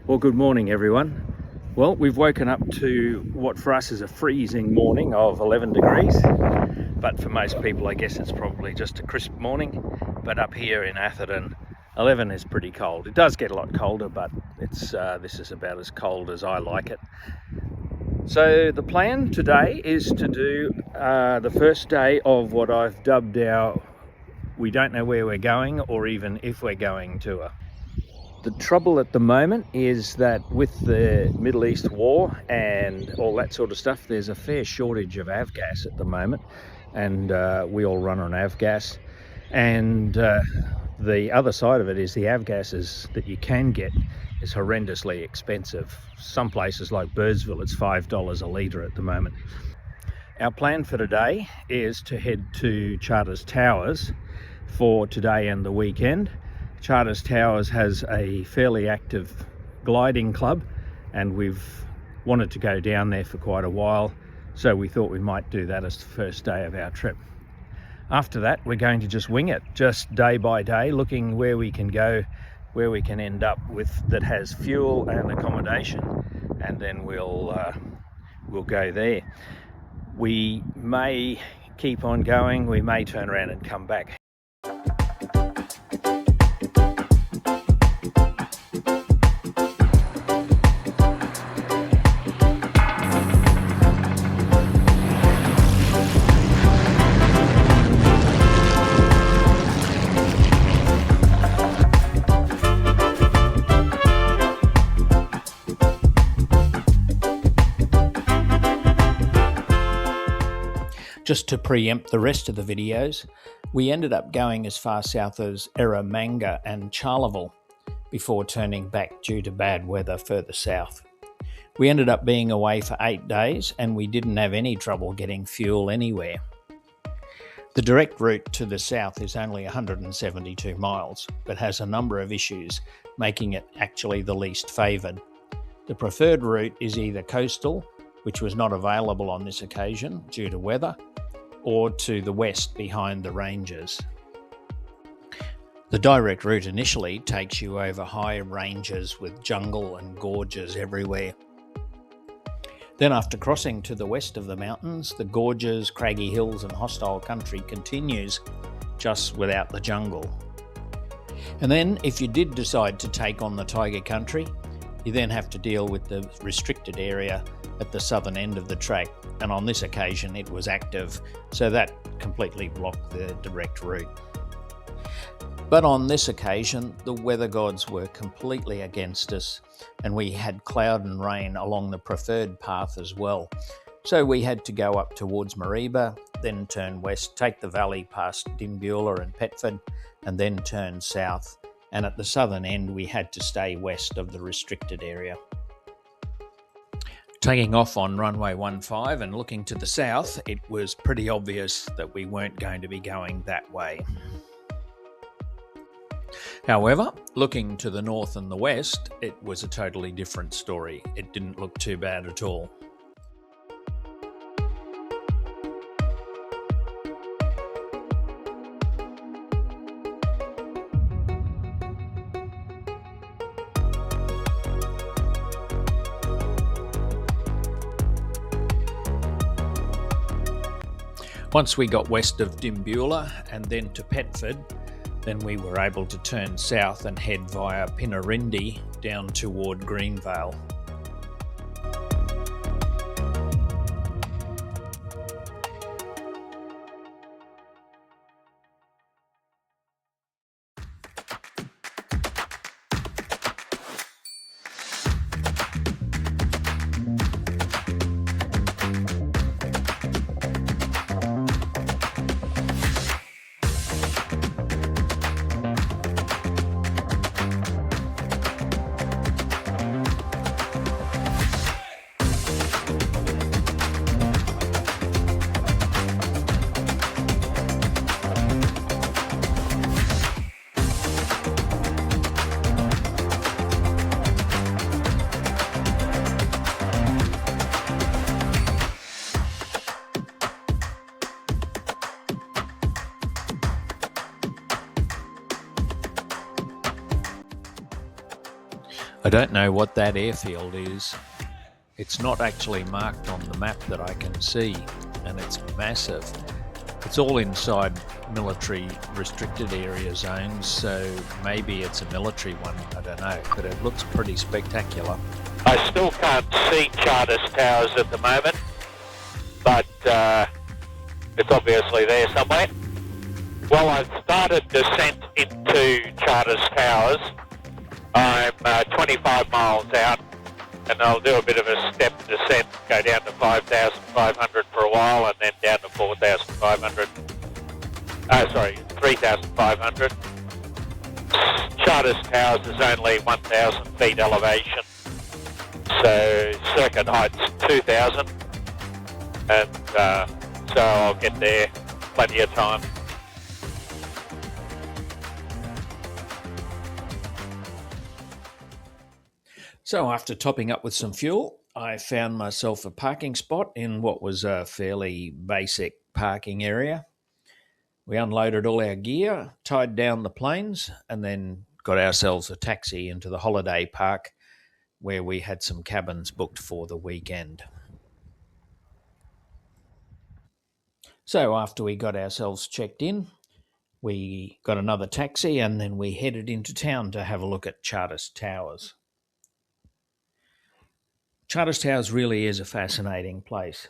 Well, good morning everyone. Well, we've woken up to what for us is a freezing morning of 11 degrees, but for most people I guess it's probably just a crisp morning. But up here in Atherton, 11 is pretty cold. It does get a lot colder, but it's this is about as cold as I like it. So the plan today is to do the first day of what I've dubbed our we don't know where we're going or even if we're going tour. The trouble at the moment is that with the Middle East war and all that sort of stuff, there's a fair shortage of avgas at the moment, and we all run on avgas. And the other side of it is the avgases that you can get is horrendously expensive. Some places like Birdsville, it's $5 a litre at the moment. Our plan for today is to head to Charters Towers for today and the weekend. Charters Towers has a fairly active gliding club, and we've wanted to go down there for quite a while, so we thought we might do that as the first day of our trip. After that, we're going to just wing it, just day by day, looking where we can go, where we can end up with that has fuel and accommodation, and then we'll go there. We may keep on going, we may turn around and come back. Just to preempt the rest of the videos, we ended up going as far south as Eromanga and Charleville before turning back due to bad weather further south. We ended up being away for 8 days and we didn't have any trouble getting fuel anywhere. The direct route to the south is only 172 miles, but has a number of issues, making it actually the least favoured. The preferred route is either coastal, which was not available on this occasion due to weather, or to the west behind the ranges. The direct route initially takes you over high ranges with jungle and gorges everywhere. Then after crossing to the west of the mountains, the gorges, craggy hills and hostile country continues just without the jungle. And then if you did decide to take on the tiger country, you then have to deal with the restricted area at the southern end of the track, and on this occasion it was active, so that completely blocked the direct route. But on this occasion the weather gods were completely against us, and we had cloud and rain along the preferred path as well. So we had to go up towards Mareeba, then turn west, take the valley past Dimbula and Petford, and then turn south, and at the southern end we had to stay west of the restricted area. Taking off on runway 15 and looking to the south, it was pretty obvious that we weren't going to be going that way. However, looking to the north and the west, it was a totally different story. It didn't look too bad at all. Once we got west of Dimbula and then to Petford, then we were able to turn south and head via Pinarindi down toward Greenvale. I don't know what that airfield is. It's not actually marked on the map that I can see, and it's massive. It's all inside military restricted area zones, so maybe it's a military one, I don't know, but it looks pretty spectacular. I still can't see Charters Towers at the moment, but it's obviously there somewhere. Well, I've started descent into Charters Towers. I'm 25 miles out, and I'll do a bit of a step descent, go down to 5,500 for a while, and then down to 4,500. 3,500. Charters Towers is only 1,000 feet elevation, so circuit height's 2,000, and so I'll get there plenty of time. So after topping up with some fuel, I found myself a parking spot in what was a fairly basic parking area. We unloaded all our gear, tied down the planes, and then got ourselves a taxi into the holiday park where we had some cabins booked for the weekend. So after we got ourselves checked in, we got another taxi and then we headed into town to have a look at Charters Towers. Charters Towers really is a fascinating place.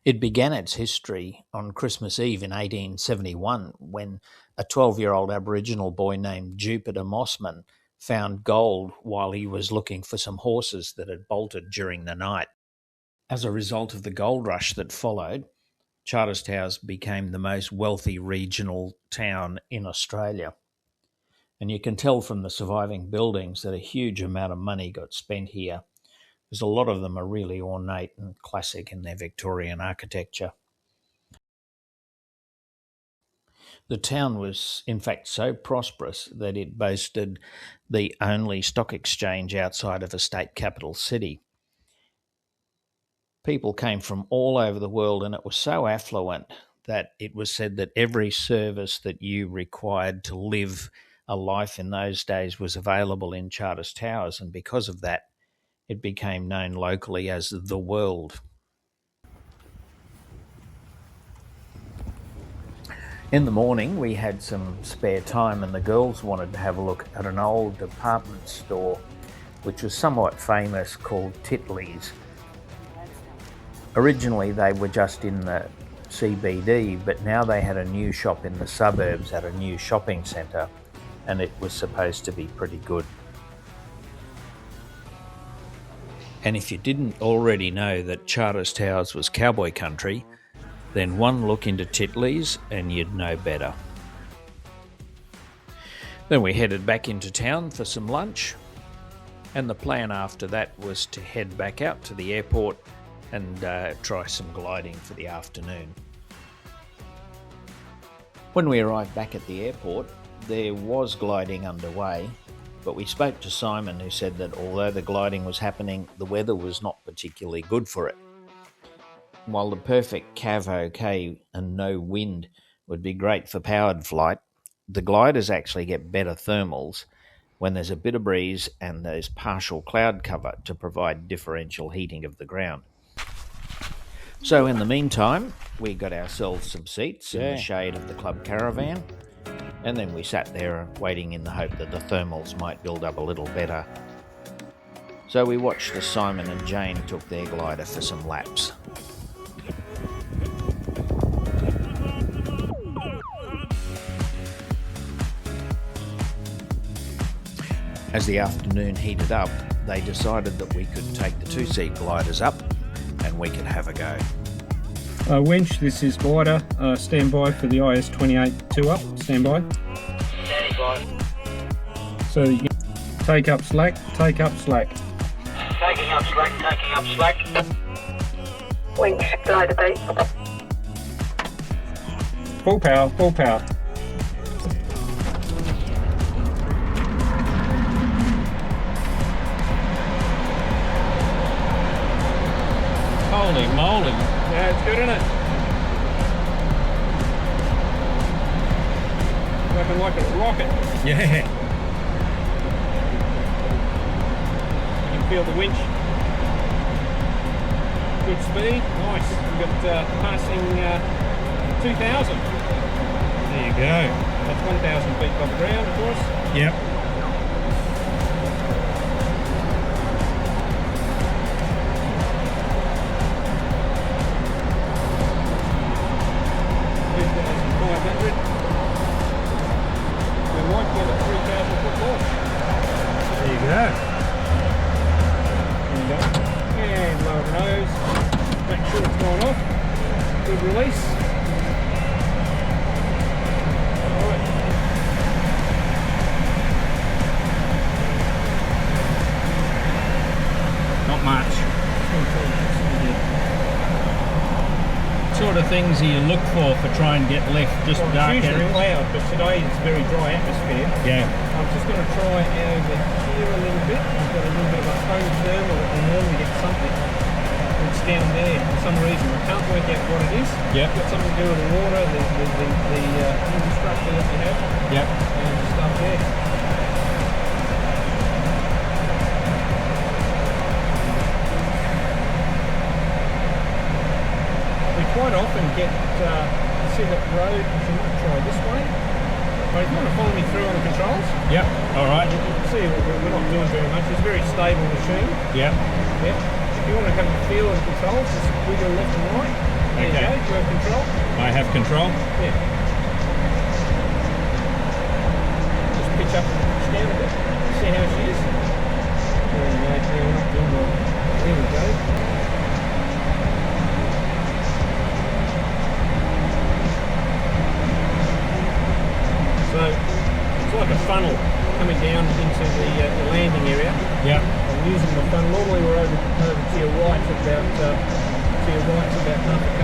It began its history on Christmas Eve in 1871 when a 12-year-old Aboriginal boy named Jupiter Mossman found gold while he was looking for some horses that had bolted during the night. As a result of the gold rush that followed, Charters Towers became the most wealthy regional town in Australia. And you can tell from the surviving buildings that a huge amount of money got spent here, because a lot of them are really ornate and classic in their Victorian architecture. The town was, in fact, so prosperous that it boasted the only stock exchange outside of a state capital city. People came from all over the world, and it was so affluent that it was said that every service that you required to live a life in those days was available in Charters Towers, and because of that, it became known locally as the World. In the morning, we had some spare time and the girls wanted to have a look at an old department store, which was somewhat famous, called Titley's. Originally, they were just in the CBD, but now they had a new shop in the suburbs at a new shopping centre, and it was supposed to be pretty good. And if you didn't already know that Charters Towers was cowboy country, then one look into Titley's and you'd know better. Then we headed back into town for some lunch, and the plan after that was to head back out to the airport and try some gliding for the afternoon. When we arrived back at the airport, there was gliding underway, but we spoke to Simon, who said that although the gliding was happening, the weather was not particularly good for it. While the perfect cav okay and no wind would be great for powered flight, the gliders actually get better thermals when there's a bit of breeze and there's partial cloud cover to provide differential heating of the ground. So in the meantime, we got ourselves some seats in the shade of the club caravan, and then we sat there waiting in the hope that the thermals might build up a little better. So we watched as Simon and Jane took their glider for some laps. As the afternoon heated up, they decided that we could take the two-seat gliders up and we could have a go. Winch, this is glider. Stand by for the IS-28 2 up. Stand by. Standing by. So you can take up slack, take up slack. Taking up slack, taking up slack. Winch, glider beat. Full power, full power. Holy moly. Yeah, it's good, isn't it? Working like a rocket. Yeah. feel the winch. Good speed, nice. We've got passing 2,000. There you go. That's 1,000 feet above the ground, of course. Yep. And lower the nose, make sure it's gone off, good release. Alright. Not much. Sort of things you look for try and get left just Well, dark it's usually areas. cloud, but today it's very dry atmosphere. Yeah. I'm just going to try over here a little bit. I've got a little bit of a home thermal that will normally get something. It's down there for some reason. I can't work out what it is. Yep. It's got something to do with the water, the infrastructure that you have, Yep. and the stuff there. We quite often get, see that road, so I might try this way. But if you want to follow me through on the controls, Yep. All right. you can see we're not doing very much. It's a very stable machine. Yep. Yeah. If you want to have a feel of the controls, just wiggle left and right. There Okay. you go. Do you have control? I have control. Yeah. Just pitch up and pitch down a bit. See how she is. There you go. Yeah, we're not doing well. There we go. So it's like a funnel coming down into the landing area. Yep. I'm using the funnel. Normally we're over to your right about half a k,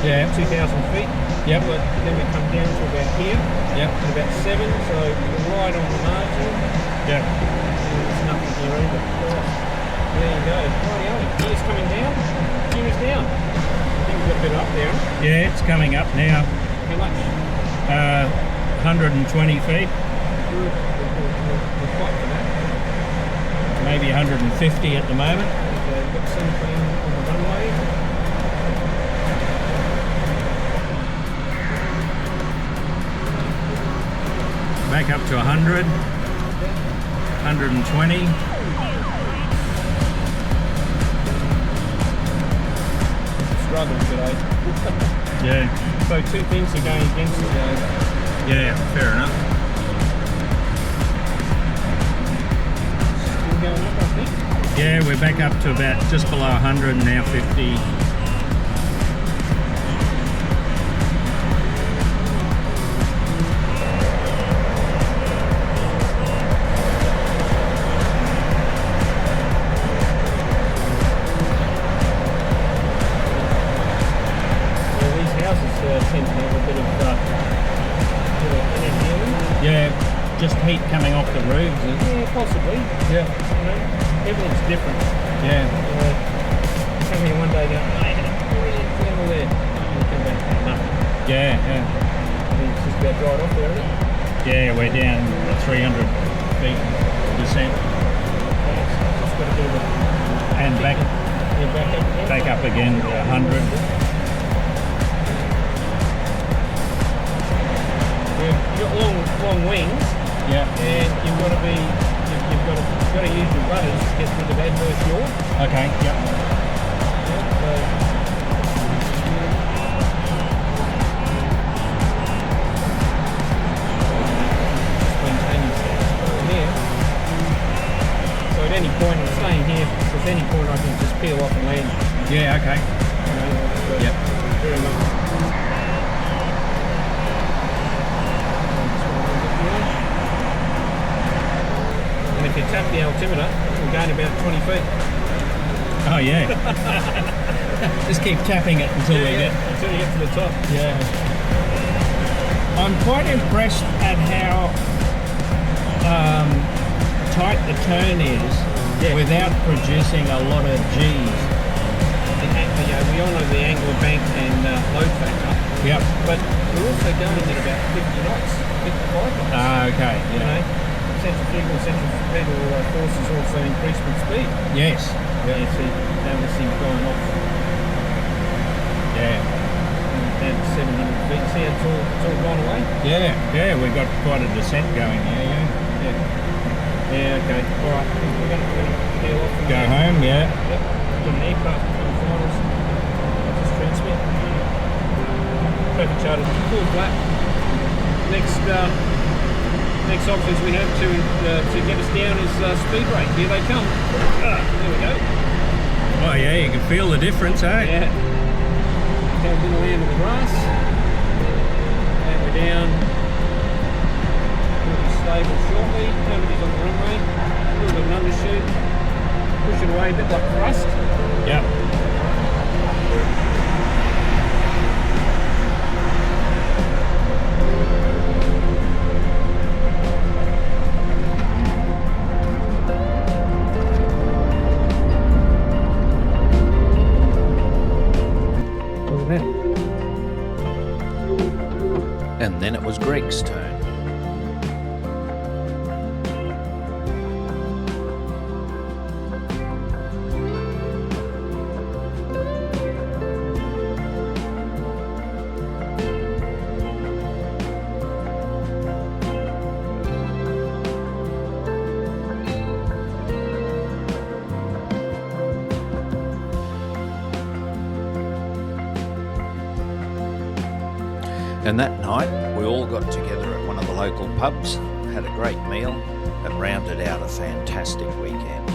Yeah. 2,000 feet. Yep. But then we come down to about here, Yep. at about 7, so we're right on the margin. Yep. And there's nothing here either. There you go. Rightio. Gears coming down. Gears down. I think we've got a bit up there. Yeah, it's coming up now. How much? 120 feet, We'll fight for that. maybe 150 at the moment. We've got something on the runway. Back up to 100, 120. Struggle today. Yeah. So two things are going against it though. Yeah, fair enough. Still going up, I think. Yeah, we're back up to about just below 100, now 50. Well, these houses tend to have a bit of energy in them. Yeah, just heat coming off the roofs. Yeah, possibly. Yeah. You know, everything's different. Yeah. Come here one day and go, I had a brilliant thermal there. And come back and nothing. Yeah, yeah. I think it's just about dried off there, isn't it? Yeah, we're down 300 feet descent Just got to do the and back back up again. up again 100. You've got long wings, Yeah. and you've got to use your rudders to get rid of adverse yaw. Okay. Yep. So at any point, I'm staying here, so at any point I can just peel off and land. Yeah. Okay. You know, so Yep. very much. And if you tap the altimeter, we're going about 20 feet. Oh yeah. Just keep tapping it until we get. Until you get to the top. Yeah. I'm quite impressed at how tight the turn is without producing a lot of G's. We all know the angle of bank and load factor, Yep. but we're also going at about 50 knots, 55 knots. Ah, okay. You Yeah. know, centrifugal forces also increase with speed. Yes. Yeah, so now this thing's going off. Yeah. Down to 700 feet. See how it's all gone away? Yeah, we've got quite a descent going here, yeah. Yeah, okay. Alright, we're going to peel off. Go home, yeah. Yep. Got an aircraft on the finals. Just transmit. Traffic charters. Full flat. Next options we have to get us down is speed brake. Here they come. There we go. Oh yeah, you can feel the difference, eh? Yeah. Down to the land of the grass. And we're down. We'll be stable shortly. Nobody's on the runway. A little bit of an undershoot. Pushing away a bit like thrust. Yep. And then it was Greg's turn. And that night, we all got together at one of the local pubs, had a great meal, and rounded out a fantastic weekend.